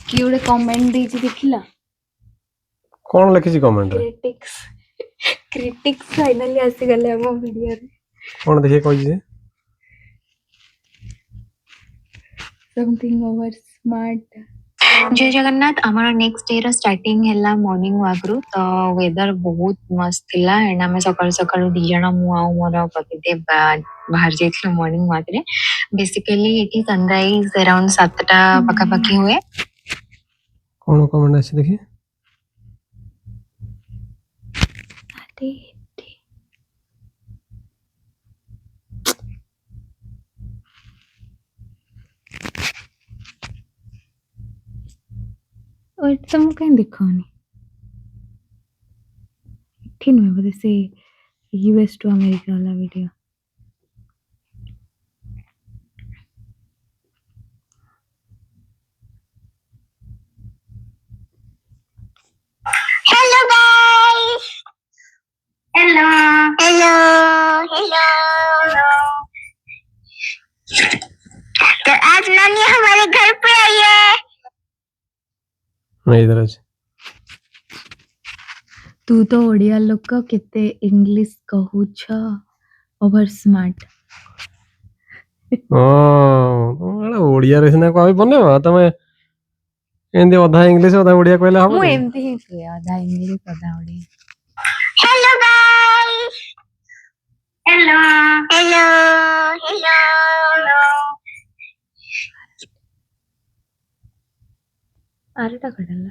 कि गोटे कमेंट देछि देखिला कौन लिखी कमेंट रे क्रिटिक्स फाइनली आसी गले हम वीडियो रे कौन देखिए कहि जे समथिंग ओवर स्मार्ट जय जगन्नाथ आमर नेक्स्ट डे रो स्टार्टिंग हैला मॉर्निंग वॉक रु तो वेदर बहुत मस्त थिला एंड हमें सकाळ सकाळ दी जण मु आ मोर पतिदेव बाहर जाइथिलु मॉर्निंग वॉक रे basically it is sunrise around 7टा पका पकी हुए कौन कमेंट आसी देखिए और तुम कहीं दिखाओनी ठीक नहीं बोले से यूएस टू अमेरिका वाला video hello guys hello hello hello तो आज नानी हमारे घर पे आई है नहीं इधर আছে तू तो ओडिया लोक केते इंग्लिश कहूछ ओवर स्मार्ट ओ ओडिया रे सिना कहबे बनेबा तमे एंदी अधा इंग्लिश अधा ओडिया कहले मु हबो एमती ही से आधा इंग्लिश आधा Odia hello guys hello hello hello आरटा कडला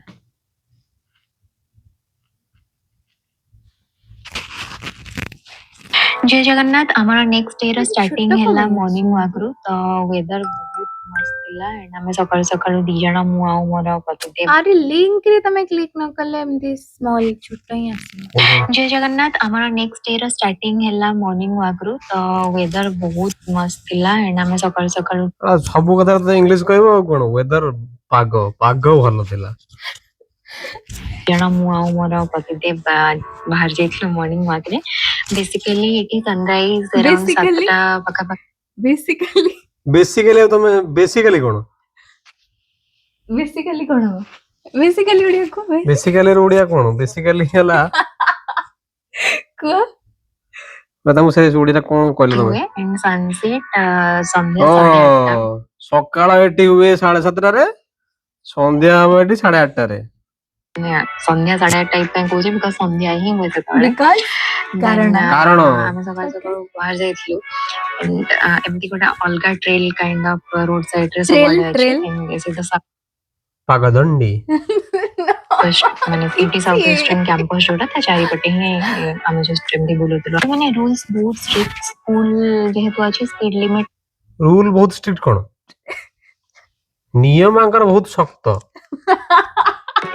जय जगन्नाथ आमर नेक्स्ट डे रो स्टार्टिंग छोटा हैला कमेंट मॉर्निंग वॉक रु तो वेदर बहुत मस्त थिला एंड हमें सकाळ सकाळ दी जण मु आ मोर पतिदेव अरे लिंक रे तमे क्लिक न करले एमती स्मॉल छोटा ही आसी जय जगन्नाथ आमर नेक्स्ट डे रो स्टार्टिंग हैला मॉर्निंग वॉक रु तो वेदर बहुत मस्त थिला एंड हमें सकाळ सकाळ सब कथा तो इंग्लिश कहबो कोन वेदर पाग पाग भलो थिला जण मु आ मोर पतिदेव बाहर जाइथिलु मॉर्निंग वॉक रे basically it is sunrise around Basically? 7टा पका बेसिकली बेसिकली कोन बेसिकली कोन हो बेसिकली ओडिया को बेसिकली ओडिया कोन बेसिकली हला को बतामु से ओडिया कोन कहले हुए तमे एंड सनसेट संध्या 8:30 सकाळ एटी हुए 7:30 रे संध्या हम एटी 8:30 रे संध्या 8:30 टाइप पे कहूचे बिकॉज संध्या ही हुए सकाळे बिकॉज कारण कारण ଆମେ ସକାଳୁ ସକାଳୁ ବାହାରି ଯାଇଥିଲୁ ଏମିତି ଗୋଟେ ଅଲଗା trail kind of road side ରେ ସବୁଆଡେ ଅଛି ସେଇଟା पागदंडी ମାନେ ସିଟି ସାଉଥ ଇଷ୍ଟର୍ନ କ୍ୟାମ୍ପସ ଯୋଉଟା ତା ଚାରିପଟେ ହିଁ ଆମେ ଜଷ୍ଟ ଏମିତି ବୁଲୁଥିଲୁ ମାନେ ରୁଲ୍ସ ବହୁତ ଷ୍ଟ୍ରିକ୍ଟ ସ୍କୁଲ ଯେହେତୁ ଅଛି ସ୍ପିଡ ଲିମିଟ रूल बहुत स्ट्रिक्ट कोन नियम आंकर बहुत सख्त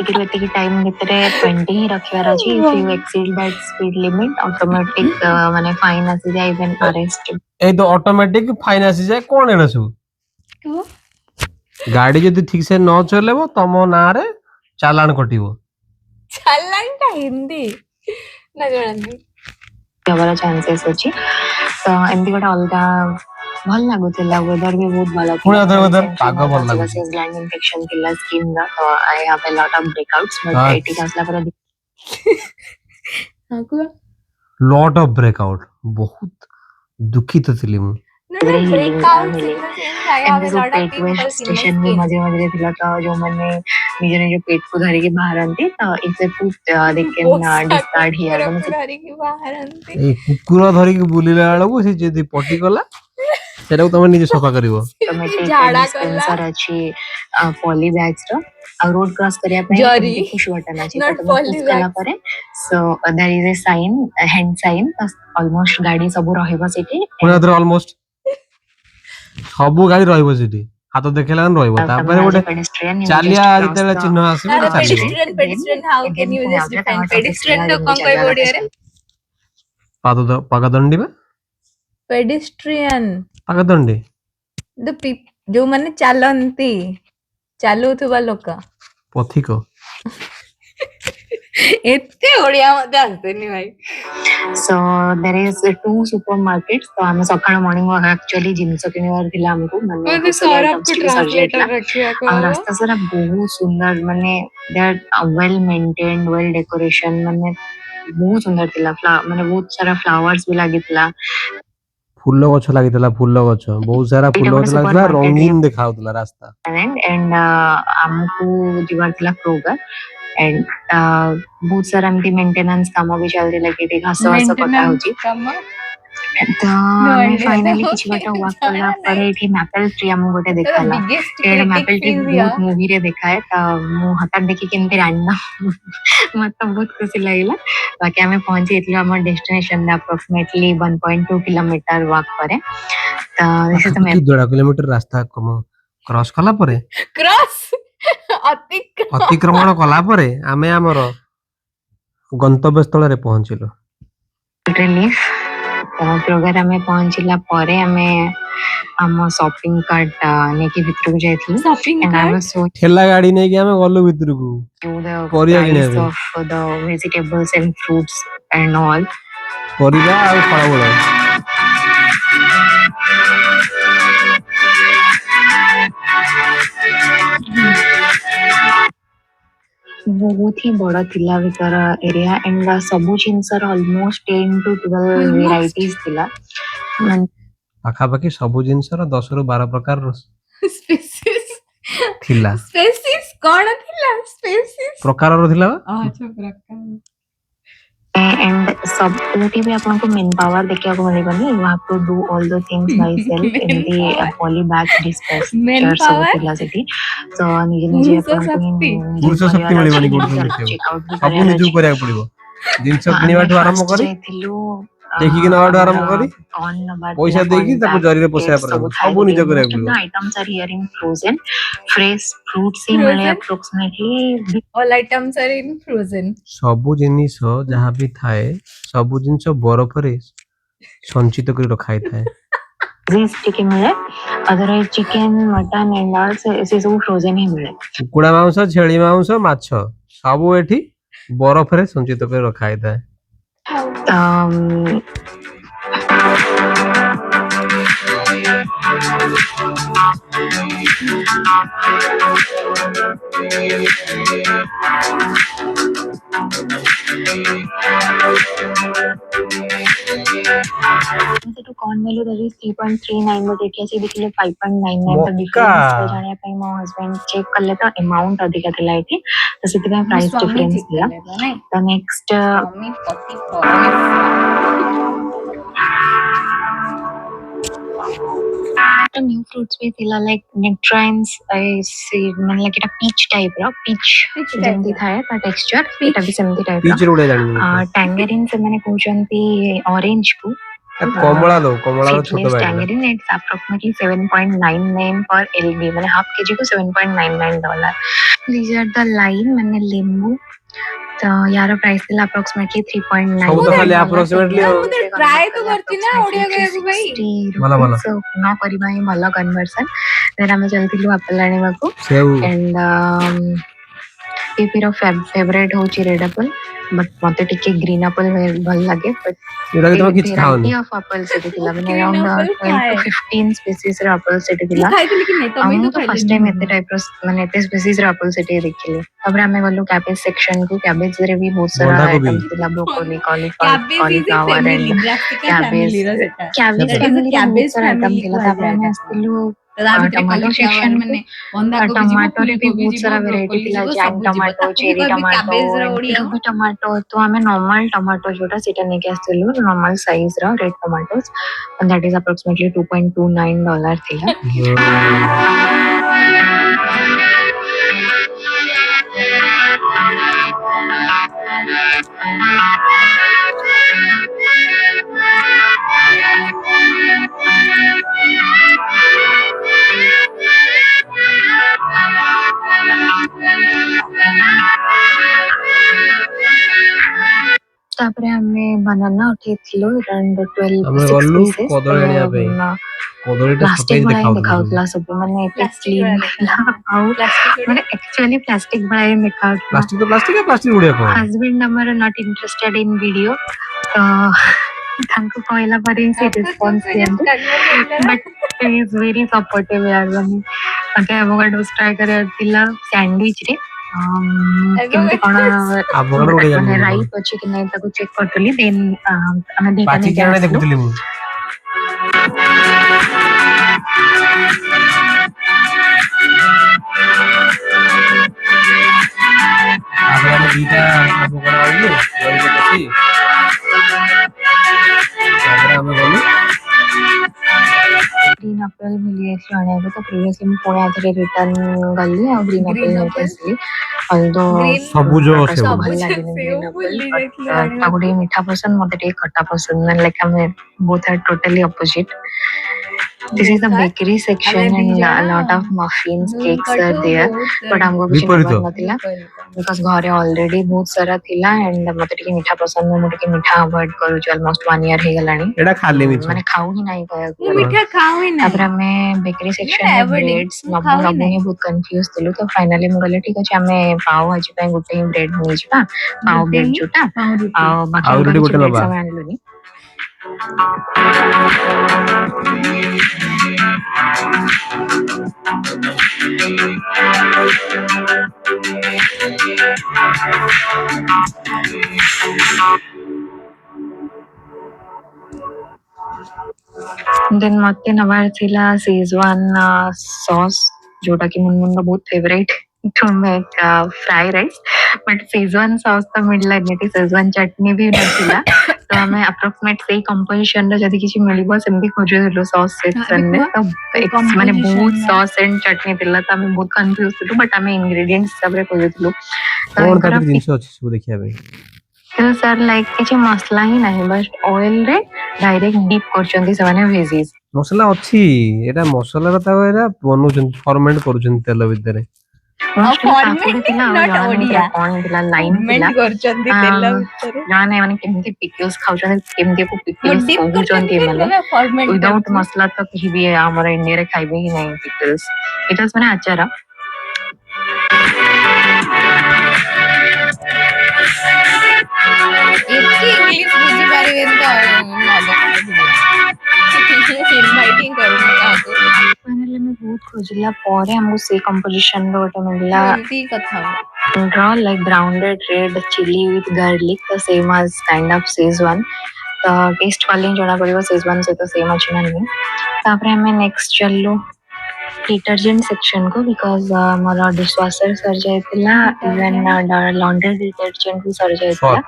ଏତିକି ଟାଇମ ଭିତରେ 20 ହିଁ ରଖିବାର ଅଛି if you exceed that speed limit automatic ମାନେ फाइन आसी जाए इवन अरेस्ट ए तो ऑटोमेटिक फाइन आसी जाए कोन एना सब गाड़ी जदी ठीक से न चलेबो तमो ना रे चालान कटिबो चालान का हिंदी ना जानती हमारा चांसेस अछि तो एमती गोटा अलगा भल लागुଥିଲା वेदर भी बहुत भलो पुणे वेदर पाग भल लागु ग्लैंड इन्फेक्शन थिला स्किन रा तो I have a lot of breakouts but it is आसला पर हां लॉट ऑफ ब्रेकआउट बहुत दुखित थिली मु ब्रेकआउट स्टेशन में मजे मजे थिला तो जो मैंने निज निज पेट को धरि के बाहर आंती तो इसे proof they can discard here धरी की बाहर आंती ए कुकुर धरि के बुलिला बेलको से जदी पटी कला सेटा को तमे निजे सफा करिवो झाड़ा कला सेंसर अछि पॉली बैग्स रो आ रोड क्रॉस करिया पे पुश बटन अछि तो पुश कला परे so there is a sign hand sign almost गाड़ी सब रहइबो सेठी ऑलमोस्ट सबु गाड़ी रहइबो सेठी हाथ देखेला न रहइबो तापर गोटे चालिया जतेले चिन्ह आसीबो pedestrian how can you just define pedestrian तो कोन कोइ ओडिया रे पागदंडी में पेडिस्ट्रियन पागदंडी द जो माने चालंती चालुथुबा लोक पथिक ଏତେ ଓଡିଆ ମତେ ଆସେନି ଭାଇ। So there is two supermarkets. तो ଆମେ ସକାଳ morning walk actually ଜିନିଷ କିଣିବାର ଥିଲା ଆମକୁ ମାନେ ମତେ grocery ସୌରଭ items କୁ ଟିକେ ଟ୍ରାନ୍ସଲେଟର ସରିଯାଇଥିଲା ରଖିବାକୁ ଆଉ ହବ। ରାସ୍ତା ସାରା ବହୁତ ସୁନ୍ଦର ମାନେ they are well maintained well decoration ମାନେ ବହୁତ ସୁନ୍ଦର ଥିଲା ମାନେ ବହୁତ ସାରା flowers ବି ଲାଗିଥିଲା ଫୁଲ ଗଛ ଲାଗିଥିଲା ଫୁଲ ଗଛ ବହୁତ ସାରା ଏଇଟା ଫୁଲ ଗୋଟେ ଗଛ ଲାଗିଥିଲା supermarket ରଙ୍ଗୀନ ଦେଖାଯାଉଥିଲା ରାସ୍ତା। and ଆମକୁ ଯିବାର ଥିଲା Kroger and ବହୁତ ସାରା ଏମିତି maintenance କାମ ବି ଚାଲିଥିଲା କି ଏଠି ଘାସ ଘାସ କଟା ହଉଛି ତ ଆମେ ଫାଇନାଲି କିଛି ବାଟ ୱାକ୍ କଲା ପରେ ଏଠି ମ୍ୟାପେଲ ଟ୍ରି ଆମକୁ ଗୋଟେ ଦେଖାଲା ଏଇଟା ମ୍ୟାପେଲ ଟ୍ରି ବହୁତ ମୁଭିରେ ଦେଖାଏ ତ ମୁଁ ହଠାତ୍ ଦେଖିକି ଏମିତି ରାଣ୍ଡମ୍ ମତେ ବହୁତ ଖୁସି ଲାଗିଲା ବାକି ଆମେ ପହଞ୍ଚି ଯାଇଥିଲୁ ଆମ ଡେଷ୍ଟିନେସନରେ ଆପ୍ରୋକ୍ସିମେଟଲି 1.2 କିଲୋମିଟର ୱାକ୍ ପରେ ତ this is the ପାଖାପାଖି 1.5 କିଲୋମିଟର ରାସ୍ତା କ୍ରସ୍ କଲା ପରେ ଅତିକ୍ରମଣ କଲା ପରେ ଆମେ ଆମର ଗନ୍ତବ୍ୟ ସ୍ଥଳରେ ପହଞ୍ଚିଲୁ। ରିଲିଫ ପ୍ରୋଗ୍ରାମ ଆମେ ପହଞ୍ଚିଲା ପରେ ଆମେ ଆମ ସପିଂ କାର୍ଟ ନେଇକି ଭିତରକୁ ଯାଇଥିଲୁ ଠେଲା ଗାଡି ନେଇକି ଆମେ ଗଲୁ ଭିତରକୁ ପରିବା କିଣିବା ପାଇଁ of the vegetables and fruits and all ପରିବା ଆଉ ଫଳମୂଳ ବହୁତ ହି ବଡ ଥିଲା ଭିତର ଏରିଆ ଏଣ୍ଡ ସବୁ ଜିନିଷର ଅଲମୋଷ୍ଟ 10 to 12 ଭେରାଇଟିଜ ଥିଲା ପାଖାପାଖି ସବୁ ଜିନିଷର 10 ରୁ 12 ପ୍ରକାର ଥିଲା ପ୍ରକାରର ଥିଲା and ସବୁଠି ବି ଆପଣଙ୍କୁ ମେନ୍ ପାୱାର ଦେଖିବାକୁ ମିଳିବନି you have to do all the things by self in the poly bag dispatcher ସବୁ ଥିଲା ସେଠି ତ ନିଜେ ନିଜେ ଆପଣଙ୍କୁ ପୁରୁଷ ଶକ୍ତି ମିଳିବନି ସବୁ ନିଜକୁ କରିବାକୁ ପଡିବ ଜିନିଷ କିଣିବାଠୁ ଆରମ୍ଭ କରି ଦେଖିକି ନବାଠୁ ଆରମ୍ଭ କରି ପଇସା ଦେଇକି ତାକୁ ଜରିରେ ପୋଷାଇବା ପର୍ଯ୍ୟନ୍ତ ସବୁ ନିଜ କରିବାକୁ ପଡିବ items are here in frozen fresh fruits ହିଁ ମିଳେ approximately all items are in frozen ସବୁ ଜିନିଷ ଯାହା ବି ଥାଏ ସବୁ ଜିନିଷ ବରଫରେ ସଞ୍ଚିତ କରି ରଖା ହେଇଥାଏ ଟିକେ ମିଳେ otherwise chicken mutton and all ସେ ସବୁ ଫ୍ରୋଜେନ ହିଁ ମିଳେ କୁକୁଡ଼ା ମାଂସ ଛେଳି ମାଂସ ମାଛ ସବୁ ଏଠି ବରଫରେ ସଞ୍ଚିତ କରି ରଖା ହେଇଥାଏ ସେଠୁ କଣ ନେଲୁ that is 3.39 but ଏଠି ଆସି ଦେଖିଲେ 5.99 ତ ଡିଫରେନ୍ସ ଜାଣିବା ପାଇଁ ମୋ ହଜବେଣ୍ଡ ଚେକ୍ କଲେ ତ ଆମାଉଣ୍ଟ ଅଧିକା ଥିଲା ଏଠି ତ ସେଥିପାଇଁ ପ୍ରାଇସ୍ ଡିଫରେନ୍ସ ଥିଲା ତ ନେକ୍ସଟ न्यू फ्रूट्स भी थिला लाइक नेक्ट्राइन्स ମାନେ like ଏଟା ପିଚ୍ ଟାଇପ ର ପିଚ୍ ଯେମିତି ଥାଏ ତା ଟେକ୍ସଚର ଏଟା ବି ସେମିତି ଟାଇପ ର ଟାଙ୍ଗେରିନ୍ ସେମାନେ କହୁଛନ୍ତି ଅରେଞ୍ଜ କୁ କମଳା ଛୋଟ bag tangerine it's approximately 7.99 per LB ମାନେ ହାଫ केजी को $7.99 these are the lime ମାନେ ଲେମ୍ବୁ ତ यार प्राइस ଥିଲା approximately 3.9 ସବୁ ତ ଖାଲି approximately ट्राई तो करती ना ओडिया कहବାକୁ ଭାଇ ଭଲ ଭଲ so ନ କରିବା ହିଁ ଭଲ କନଭର୍ସନ ଦେନ୍ ଆମେ ଚାଲିଥିଲୁ ଆପଲ ଆଣିବାକୁ ଏଣ୍ଡ ପିପିର ଫେଭରେଟ ହଉଛି ରେଡ୍ ଆପଲ ବଟ୍ ମତେ ଟିକେ ଗ୍ରୀନ୍ ଆପଲ ଭଲ ଲାଗେ ବଟ୍ ଭେରାଇଟି ଅଫ ଆପଲ ସେଠି ଥିଲା ମାନେ around 12 to 15 ସ୍ପେସିସ୍ ର ଆପଲ ସେଠି ଥିଲା ମୁଁ ତ ଫାର୍ଷ୍ଟ ଟାଇମ୍ ଏତେ ଟାଇପ୍ ର ମାନେ ଏତେ ସ୍ପେସିସ୍ ର ଆପଲ ସେଠି ଦେଖିଲି ତାପରେ ଆମେ ଗଲୁ କ୍ୟାବେଜ ସେକ୍ସନ କୁ କ୍ୟାବେଜ ରେ ବି ବହୁତ ସାରା ଆଇଟମ ଥିଲା broccoli cauliflower and cabbage family ର ବହୁତ ସାରା ଆଇଟମ ଥିଲା ତାପରେ ଆମେ ଆସିଥିଲୁ टमाटो सेक्शन को टमाटो रे भी बहुत सारा वैरायटी थिला Jain tomato cherry tomato Ruby tomato तो हमें नॉर्मल टमाटो जोटा सेटा नेके आस्थिलु नॉर्मल साइज रा red tomatoes and that is approximately $2.29 थिला ତାପରେ ଆମେ ବାନାନା ଉଠେଇଥିଲୁ around 12 6 pieces କଦଳୀଟା ପ୍ଲାଷ୍ଟିକ ସତେଜ ଭଳିଆ ହିଁ ଦେଖାଉଥିବ ସବୁ। ଦେଖାଉଥିଲା ସବୁ ମାନେ ଏତେ Plastic କ୍ଲିନ ଭଳିଆ ଥିଲା ଦେଖାଯାଉଥିଲା। ଆଉ ପ୍ଲାଷ୍ଟିକ ମାନେ ଆକ୍ଚୁଆଲି ପ୍ଲାଷ୍ଟିକ ଭଳିଆ ହିଁ ଦେଖାଉଥିଲା। ପ୍ଲାଷ୍ଟିକ ତ ପ୍ଲାଷ୍ଟିକ ପ୍ଲାଷ୍ଟିକ ବଢିଆ କଣ? ହଜବେଣ୍ଡ ଆମର ନଟ୍ ଇଣ୍ଟରେଷ୍ଟେଡ ଇନ୍ ଭିଡିଓ ତ ତାଙ୍କୁ କହିଲା ପରେ ହିଁ ସେ ରେସ୍ପନ୍ସ ଦିଅନ୍ତି but Hi is very supportive ୟାର ମାନେ ମତେ ଆଭୋକାଡୋ ଟ୍ରାଏ କରିବାର ଥିଲା ସ୍ୟାଣ୍ଡୱିଚରେ କେମିତି କଣ ଆଭୋକାଡୋ ବଢିଆ ମାନେ ଜାଣିନି ରାଇଟ୍ ଅଛି କି ନାଇଁ ତାକୁ ଚେକ୍ କରିଥିଲି ଦେନ୍ ଆମେ ଦିଟା ପାଚି ନେଇକି କିଣା ଆସିଲୁ। ଦେଖୁଥିଲି ମୁଁ। ତାପରେ ଆମେ ଦିଟା ଆଭୋକାଡୋ ଆଣିଲୁ ଜରିରେ ପକେଇ। ତାପରେ ଆମେ ଗଲୁ ଗ୍ରୀନ୍ ଆପେଲ ମିଳିଯାଇଥିଲା ଆଣିବାକୁ ତ ପ୍ରିଭିୟସଲି ମୁଁ ପୁଣି ଆଉଥରେ ରିଟର୍ନ ଗଲି ଆଉ ଗ୍ରୀନ୍ ଆପେଲ Green ନେଇକି apple? ଆସିଲି ଅଲଦୋ Green ସବୁଜ ସେଉ। ଭଲ ସବୁଜ ଲାଗେନି ସେଉ ଗ୍ରୀନ୍ ଆପେଲ ଭୁଲି ବଟ୍ ଯାଇଥିଲି ତାକୁ ଆଣିବାକୁ। ଟିକେ ମିଠା ପସନ୍ଦ ମତେ ଟିକେ ଖଟା ପସନ୍ଦ ମାନେ ଲାଇକ୍ ଆମେ both are totally opposite. This is the Both are? bakery section ଆମେ ଦି and a ଜଣ lot of muffins, cakes ଦୁଇଙ୍କଠୁ are there. ବହୁତ But ଆମକୁ କିଛି ବିପରୀତ। ନବାର ନଥିଲା ବିକଜ ଘରେ ଅଲରେଡି ବହୁତ ସାରା ଥିଲା and ମତେ ଟିକେ ମିଠା ପସନ୍ଦ ମୁଁ ଟିକେ ମିଠା ଆଭଏଡ କରୁଛି ଅଲମୋଷ୍ଟ 1 year ହେଇଗଲାଣି ଏଟା ଖାଲି ମିଛ। ମାନେ ଖାଉ ହିଁ ନାହିଁ କହିବାକୁ ମୁଁ ଗଲେ। ମିଠା ଖାଉ ହିଁ ନାହିଁ। ତାପରେ ଆମେ ବେକରୀ ସେକ୍ସନ ରେ avoiding. ବ୍ରେଡ୍ସ ମୁଁ ନବୁ ଖାଉ ହିଁ ନବୁ ନାହିଁ। ହିଁ ବହୁତ କନଫ୍ୟୁଜ ଥିଲୁ ତ ଫାଇନାଲି ମୁଁ କହିଲି ଠିକ ଅଛି ଆମେ ପାଓ ଭାଜି ପାଇଁ ଗୋଟେ ହିଁ ବ୍ରେଡ ନେଇଯିବା ପାଓ ବ୍ରେଡ ଯୋଉଟା ଆଉ ବାକି ଆଉ ଅଲଗା ଗୋଟେ କିଛି ନବା। ବ୍ରେଡ୍ସ ଆମେ ଆଣିଲୁନି। ଦେନ୍ ମତେ ନବାର ଥିଲା ସେଜୱାନ ସସ୍ ଯୋଉଟା କି ମୁନମୁନର ବହୁତ favourite two make fry rice but Schezwan sauce ତ ମିଳିଲାନି ଏଠି ସେଜୱାନ ଚଟନି ବି ନଥିଲା ତ ଆମେ ଆପ୍ରୋକ୍ସିମେଟ ସେଇ କମ୍ପୋଜିସନ ର ଯଦି କିଛି ମିଳିବ ସେମିତି ଖୋଜୁଥିଲୁ ସସ୍ ସେକ୍ସନରେ ତ ମାନେ ବହୁତ ସସ୍ ଆଣ୍ଡ ଚଟନି ଥିଲା ତ ଆମେ ବହୁତ କନଫ୍ୟୁଜ ଥିଲୁ ବଟ୍ ଆମେ ଇନଗ୍ରେଡିଏଣ୍ଟ ହିସାବରେ ଖୋଜୁଥିଲୁ ତ କଣ ତା ଏଙ୍କର ଦେହରେ ଜିନିଷ ଅଛି ସବୁ ଦେଖିବା ପାଇଁ? ସାର୍ ଲାଇକ୍ କିଛି ମସଲା ହିଁ ନାହିଁ ବାସ୍ ଅଏଲରେ ଡାଇରେକ୍ଟ ଡିପ୍ କରୁଛନ୍ତି ସେମାନେ ଭେଜିସ୍। ମସଲା ଅଛି ଏଟା ମସଲାର ତାକୁ ଏଟା ବନଉଛନ୍ତି ଫର୍ମେଣ୍ଟ କରୁଛନ୍ତି ତେଲ ଭିତରେ। ଆଉ ଥିଲା ଆଉ fermenting ଜଣା not ନାହିଁ ଓଡିଆ। କଣ ହେଇଥିଲା ଲାଇନ୍ ଥିଲା ferment କରୁଛନ୍ତି ତେଲ ଭିତରେ। ଜଣା ନାହିଁ ମାନେ କେମିତି ପିକଲ୍ସ ଖାଉଛନ୍ତି କେମିତି ମୁଁ ପିକଲ୍ସ dip କହୁଛନ୍ତି କରୁଛନ୍ତି ଏମାନେ ନା ferment ୱିଦାଉଟ୍ କରୁଛି। ମସଲା ତ କେହି ବି ଆମର ଇଣ୍ଡିଆରେ ଖାଇବେ ହିଁ ନାହିଁ ପିକଲ୍ସ ପିକଲ୍ସ ମାନେ ଆଚାର। ଏତେ ଇଂଲିଶ ବୁଝିପାରିବେନି ତ ନ ଦେଖ ଭିଡିଓ। ମୁଁ ଇନଭାଇଟ ହିଁ କରୁନି କାହାକୁ। ଫାଇନାଲି ଆମେ ବହୁତ ଖୋଜିଲା ପରେ ଆମକୁ ସେଇ କମ୍ପୋଜିସନ ର ଗୋଟେ ମିଳିଲା ମୁଁ ଏମିତି ହିଁ କଥା ହୁଏ। draw like grounded red chili with garlic the same as kind of Szechuan ତ ଟେଷ୍ଟ କଲେ ହିଁ ଜଣା ପଡିବ Szechuan ସହିତ ସେମ୍ ଅଛି ନା ନାହିଁ। ତାପରେ ଆମେ ନେକ୍ସଟ ଚାଲିଲୁ डिटर्जेंट सेक्शन को बिकॉज मोर डिशवाशर सर जाइतिला इवन लॉन्ड्री डिटर्जेंट भी सर जाइतिला।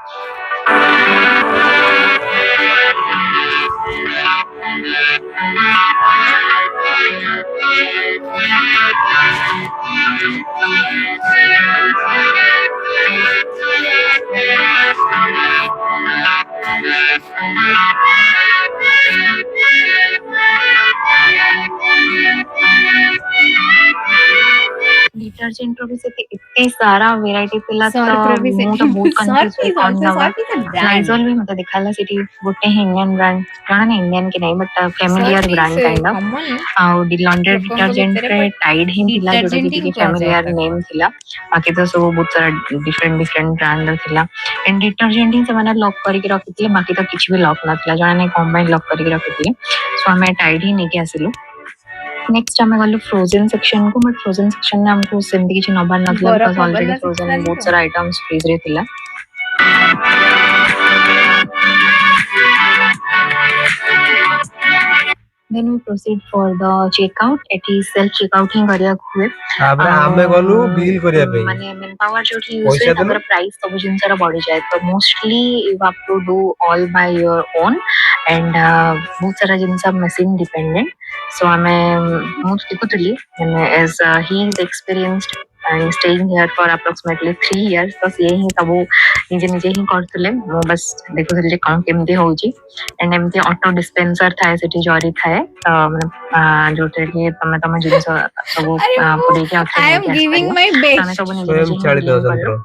डिटर्जेंट रो भी से इतने सारा वेराइटी थिला तो सर्फ रो भी ମୁଁ ତ ବହୁତ सर्फ confused କଣ ନବା सर्फ इज अ ब्रांड। ଲାଇଜଲ ବି ମତେ ଦେଖାଲା ସେଠି ଗୋଟେ ହିଁ ଇଣ୍ଡିଆନ ବ୍ରାଣ୍ଡ ଜଣା ନାହିଁ ଇଣ୍ଡିଆନ କି ନାହିଁ but familiar Surf brand is kind of common ଆଉ ଲଣ୍ଡ୍ରି ଲୋକଙ୍କ ଡିଟର୍ଜେଣ୍ଟ ଭିତରେ ରେ but ଟାଇଡ୍ ହିଁ ଥିଲା ଯୋଉଟା କି detergent ଟିକେ ହିଁ କୁହାଯାଏ ଫ୍ୟାମିଲିଆର ତାକୁ। ନେମ୍ ଥିଲା ବାକି ତ ସବୁ ବହୁତ ସାରା ଡିଫରେଣ୍ଟ ଡିଫରେଣ୍ଟ ବ୍ରାଣ୍ଡ ର ଥିଲା ଏଣ୍ଡ ଡିଟର୍ଜେଣ୍ଟ ହିଁ ସେମାନେ ଲକ୍ କରିକି ରଖିଥିଲେ ବାକି ତ କିଛି ବି ଲକ୍ ନଥିଲା ଜଣା ନାହିଁ କଣ ପାଇଁ ଲକ୍ କରିକି ରଖିଥିଲେ ସୋ ଆମେ ଟାଇଡ୍ ହିଁ ନେଇକି ଆସିଲୁ। नेक्स्ट ଆମେ ଗଲୁ फ्रोजन सेक्शन को बट फ्रोजन सेक्शन में हमको सेमती କିଛି ନବାର ନଥିଲା बरफ बिकॉज ऑलरेडी वाला फ्रोजन सेक्शन बहुत को सारा आइटम्स फ्रीज रे थिला। Then we proceed for the checkout. At self checkout ହିଁ କରିବାକୁ ହୁଏ। ତାପରେ ଆମେ ଗଲୁ ବିଲ୍ କରିବା ପାଇଁ ମାନେ ମେନ୍ ପାୱାର ଯୋଉଠି ୟୁଜ ପଇସା ହୁଏ ଦେଲୁ ତାଙ୍କର ପ୍ରାଇସ୍ ସବୁ ଜିନିଷର ବଢିଯାଏ ତ mostly you have to do all by your own and ବହୁତ ସାରା ଜିନିଷ ମେସିନ୍ ଡିପେଣ୍ଡେଣ୍ଟ ସୋ ଆମେ ମୁଁ ଦେଖୁଥିଲି ମାନେ as he is experienced and staying here for approximately 3 years ତ ସିଏ ହିଁ ସବୁ ନିଜେ ନିଜେ ହିଁ କରୁଥିଲେ ମୁଁ ବାସ୍ ଦେଖୁଥିଲି ଯେ କଣ କେମିତି ହଉଛି ଏଣ୍ଡ ଏମିତି ଅଟୋ ଡିସ୍ପେନ୍ସର ଥାଏ ସେଠି ଜରି ଥାଏ ତ ମାନେ ଯୋଉଥିରେ କି ତମେ ତମ ଜିନିଷ ସବୁ अरे वो ପୁରେଇକି ଆଉଥରେ आई एम ନେଇକି गिविंग ଆସିପାରିବ माय ତ ଆମେ बेस्ट। ସବୁ ନିଜେ ସ୍ୱୟଂ ନିଜେ ହିଁ ଚାଳିତ ବିଲିଂ ଯନ୍ତ୍ର। କଲୁ।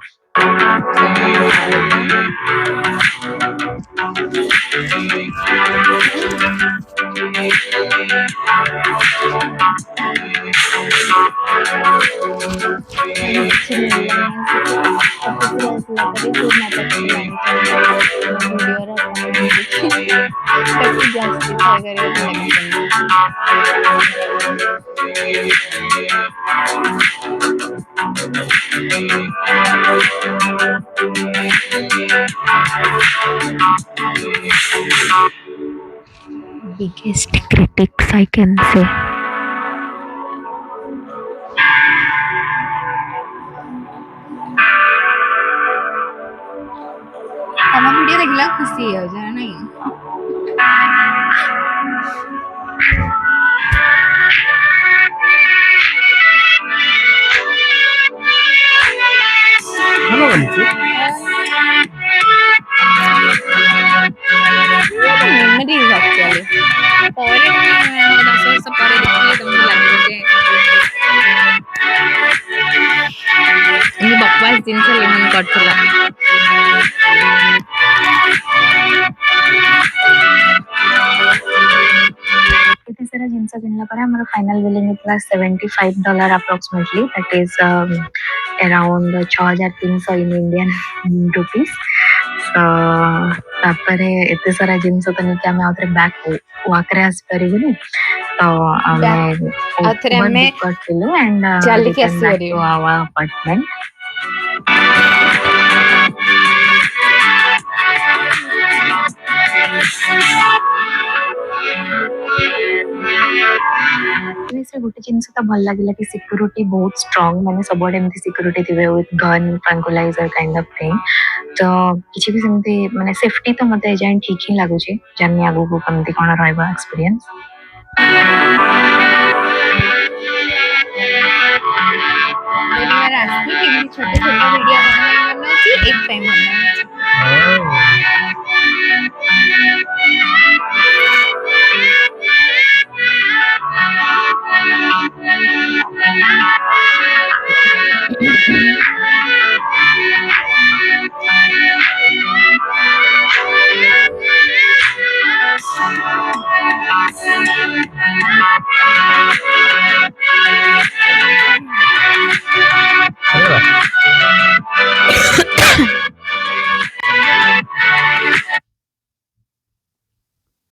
କିଛି ମିଳିଲାନି ଆସିକି ଆସିଲା ପରେ ସେ ମତେ ପଚାରିଲା ମୋ ଭିଡ଼ିଓର କଣ ମିଳୁଛି ତାକୁ ଜଷ୍ଟିଫାଏ କରିବା ପାଇଁ ଲାଗିଛନ୍ତି। Biggest critics I can say. ତମ ଭିଡ଼ିଓ ଦେଖିଲା ଖୁସି ହେଇଯାଉଛି ନାଇଁ? ଭଲ ବନିଛି। memories actually ପରେ ତମେ 10 ବର୍ଷ ପରେ ଦେଖିଲେ ତମକୁ ଲାଗିବ ଯେ ଏମିତି ବକବାସ୍ ଜିନିଷ ଲିମନ କରିଥିଲା। ଏତେ ସାରା ଜିନିଷ କିଣିଲା ପରେ ଆମର ଫାଇନାଲ ବିଲିଂ ହେଇଥିଲା $75 approximately, that is around 6300 in Indian rupees. ତାପରେ ଏତେ ସାରା ଜିନିଷ ତ ନେଇକି ଆମେ ଆଉଥରେ ବ୍ୟାକ୍ ୱାକରେ ଆସିପାରିବୁନି, ତ ଆମେ ଆଉଥରେ ଆମେ ବୁକ୍ କରିଥିଲୁ and ଚାଲିକି returned back ଆସିପାରିବୁ। to our apartment. ସେ ଗୋଟେ ଜିନିଷ ତ ଭଲ ଲାଗିଲା କି ସିକ୍ୟୁରିଟି ବହୁତ ଷ୍ଟ୍ରଙ୍ଗ, ମାନେ ସବୁଆଡେ ଏମିତି ସିକ୍ୟୁରିଟି ଥିବେ with gun tranquilliser kind of thing. ତ କିଛି ବି ସେମିତି ମାନେ ସେଫ୍ଟି ତ ମତେ ଏଯାଏଁ ଠିକ୍ ହିଁ ଲାଗୁଛି, ଜାଣିନି ଆଗକୁ କେମିତି କଣ ରହିବ ଏକ୍ସପିରିଏନ୍ସ। କେମିତି ଛୋଟ ଛୋଟ ଭିଡ଼ିଓ ମନେ ଅଛି ଏକ ପାଇଁ ମନେ ଅଛି।